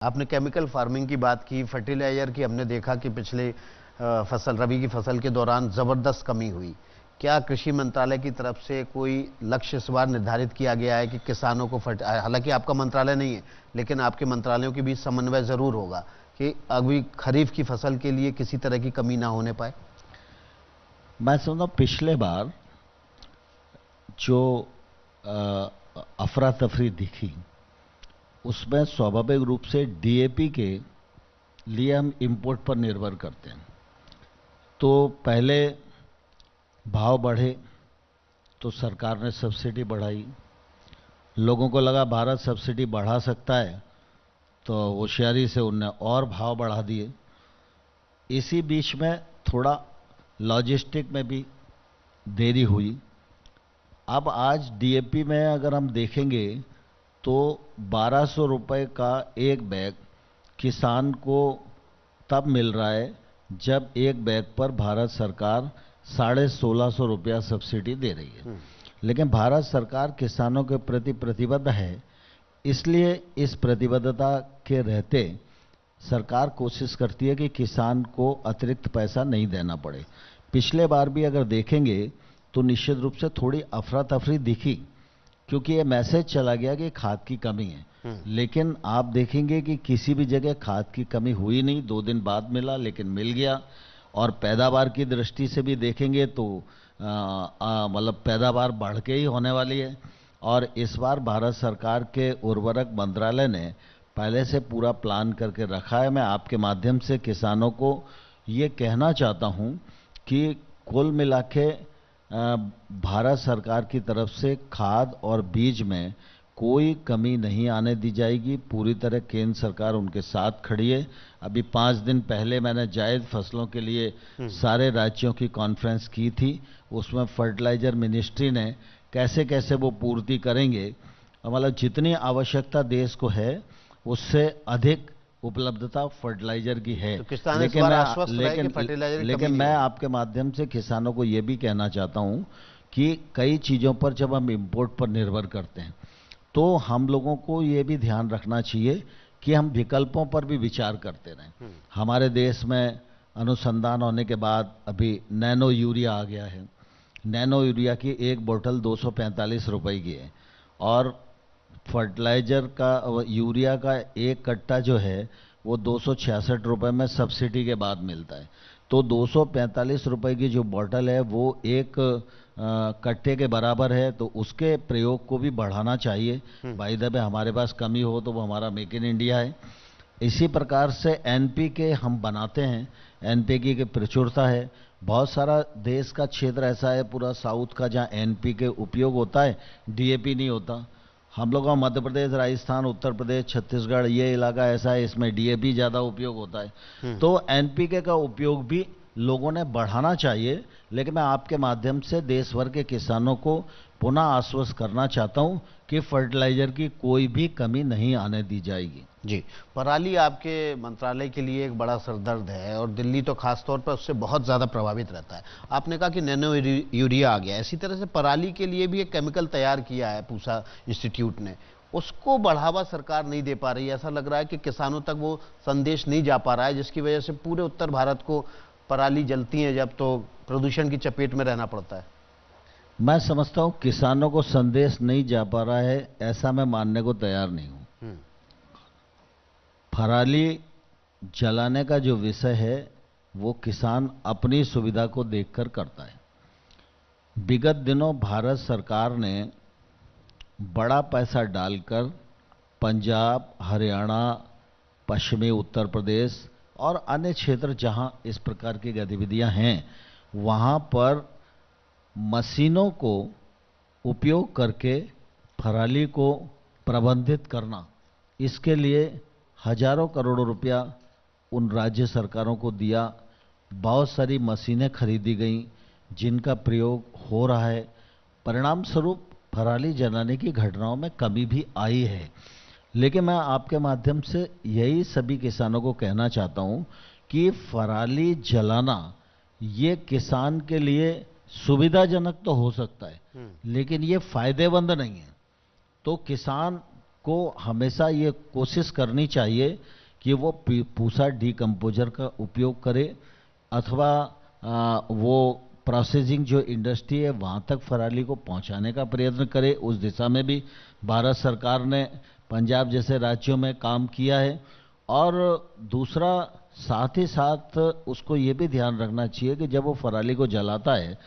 आपने chemical farming की बात की, फर्टिलाइजर की। हमने देखा कि पिछले फसल रबी की फसल के दौरान जबरदस्त कमी हुई। क्या कृषि मंत्रालय की तरफ से कोई लक्ष्य इस बार निर्धारित किया गया है कि किसानों को हालांकि आपका मंत्रालय नहीं है, लेकिन आपके मंत्रालयों के बीच समन्वय जरूर होगा कि अभी खरीफ की फसल के लिए किसी तरह की कमी ना होने पाए? मैं समझता हूं पिछले बार जो अफरा तफरी दिखी उसमें स्वाभाविक रूप से डीएपी के लिए हम इंपोर्ट पर निर्भर करते हैं। तो पहले भाव बढ़े तो सरकार ने सब्सिडी बढ़ाई, लोगों को लगा भारत सब्सिडी बढ़ा सकता है तो होशियारी से उनने और भाव बढ़ा दिए। इसी बीच में थोड़ा लॉजिस्टिक में भी देरी हुई। अब आज डीएपी में अगर हम देखेंगे तो 1200 रुपए का एक बैग किसान को तब मिल रहा है जब एक बैग पर भारत सरकार 1650 रुपया सब्सिडी दे रही है। लेकिन भारत सरकार किसानों के प्रति प्रतिबद्ध है, इसलिए इस प्रतिबद्धता के रहते सरकार कोशिश करती है कि किसान को अतिरिक्त पैसा नहीं देना पड़े। पिछले बार भी अगर देखेंगे तो निश्चित रूप से थोड़ी अफरा तफरी दिखी, क्योंकि ये मैसेज चला गया कि खाद की कमी है। लेकिन आप देखेंगे कि किसी भी जगह खाद की कमी हुई नहीं। 2 दिन बाद मिला, लेकिन मिल गया। और पैदावार की दृष्टि से भी देखेंगे तो मतलब पैदावार बढ़ के ही होने वाली है। और इस बार भारत सरकार के उर्वरक मंत्रालय ने पहले से पूरा प्लान करके रखा है। मैं आपके माध्यम से किसानों को ये कहना चाहता हूं कि कुल मिला के भारत सरकार की तरफ से खाद और बीज में कोई कमी नहीं आने दी जाएगी। पूरी तरह केंद्र सरकार उनके साथ खड़ी है। अभी 5 दिन पहले मैंने जायद फसलों के लिए सारे राज्यों की कॉन्फ्रेंस की थी। उसमें फर्टिलाइजर मिनिस्ट्री ने कैसे कैसे वो पूर्ति करेंगे, मतलब जितनी आवश्यकता देश को है उससे अधिक उपलब्धता फर्टिलाइजर की है। तो लेकिन मैं आपके माध्यम से किसानों को यह भी कहना चाहता हूं कि कई चीजों पर जब हम इंपोर्ट पर निर्भर करते हैं तो हम लोगों को यह भी ध्यान रखना चाहिए कि हम विकल्पों पर भी विचार करते रहें। हमारे देश में अनुसंधान होने के बाद अभी नैनो यूरिया आ गया है। नैनो यूरिया की एक बोतल 245 रुपए की है और फर्टिलाइजर का यूरिया का एक कट्टा जो है वो 266 रुपए में सब्सिडी के बाद मिलता है। तो 245 रुपए की जो बोतल है वो एक कट्टे के बराबर है। तो उसके प्रयोग को भी बढ़ाना चाहिए। भाई दबे हमारे पास कमी हो तो वो हमारा मेक इन इंडिया है। इसी प्रकार से एनपीके हम बनाते हैं, एनपीके की प्रचुरता है। बहुत सारा देश का क्षेत्र ऐसा है पूरा साउथ का जहां एनपीके उपयोग होता है, डीएपी नहीं होता। हम लोग मध्य प्रदेश, राजस्थान, उत्तर प्रदेश, छत्तीसगढ़ ये इलाका ऐसा है इसमें डीएपी ज्यादा उपयोग होता है। तो एनपीके का उपयोग भी लोगों ने बढ़ाना चाहिए। लेकिन मैं आपके माध्यम से देश भर के किसानों को पुनः आश्वस्त करना चाहता हूं कि फर्टिलाइजर की कोई भी कमी नहीं आने दी जाएगी। जी, पराली आपके मंत्रालय के लिए एक बड़ा सरदर्द है और दिल्ली तो खासतौर पर उससे बहुत ज़्यादा प्रभावित रहता है। आपने कहा कि नैनो यूरिया आ गया, इसी तरह से पराली के लिए भी एक केमिकल तैयार किया है पूसा इंस्टीट्यूट ने, उसको बढ़ावा सरकार नहीं दे पा रही है। ऐसा लग रहा है कि किसानों तक वो संदेश नहीं जा पा रहा है, जिसकी वजह से पूरे उत्तर भारत को पराली जलती है जब तो प्रदूषण की चपेट में रहना पड़ता है। मैं समझता हूं किसानों को संदेश नहीं जा पा रहा है, ऐसा मैं मानने को तैयार नहीं हूं। पराली जलाने का जो विषय है वो किसान अपनी सुविधा को देखकर करता है। विगत दिनों भारत सरकार ने बड़ा पैसा डालकर पंजाब, हरियाणा, पश्चिमी उत्तर प्रदेश और अन्य क्षेत्र जहां इस प्रकार की गतिविधियां हैं वहां पर मशीनों को उपयोग करके पराली को प्रबंधित करना, इसके लिए हजारों करोड़ों रुपया उन राज्य सरकारों को दिया। बहुत सारी मशीनें खरीदी गईं जिनका प्रयोग हो रहा है। परिणाम स्वरूप पराली जलाने की घटनाओं में कमी भी आई है। लेकिन मैं आपके माध्यम से यही सभी किसानों को कहना चाहता हूं कि पराली जलाना ये किसान के लिए सुविधाजनक तो हो सकता है, लेकिन ये फायदेमंद नहीं है। तो किसान को हमेशा ये कोशिश करनी चाहिए कि वो पूसा डिकम्पोजर का उपयोग करे अथवा वो प्रोसेसिंग जो इंडस्ट्री है वहाँ तक पराली को पहुँचाने का प्रयत्न करे। उस दिशा में भी भारत सरकार ने पंजाब जैसे राज्यों में काम किया है। और दूसरा साथ ही साथ उसको ये भी ध्यान रखना चाहिए कि जब वो पराली को जलाता है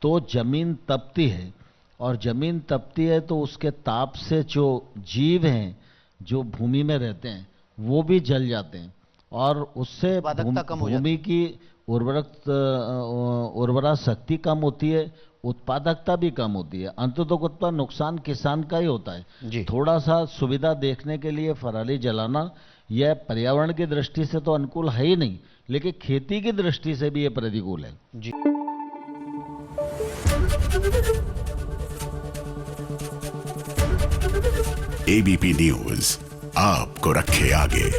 तो जमीन तपती है, और जमीन तपती है तो उसके ताप से जो जीव हैं जो भूमि में रहते हैं वो भी जल जाते हैं, और उससे भूमि की उर्वरा शक्ति कम होती है, उत्पादकता भी कम होती है। अंततः नुकसान किसान का ही होता है। थोड़ा सा सुविधा देखने के लिए पराली जलाना यह पर्यावरण की दृष्टि से तो अनुकूल है ही नहीं, लेकिन खेती की दृष्टि से भी यह प्रतिकूल है। जी। एबीपी न्यूज आपको रखे आगे।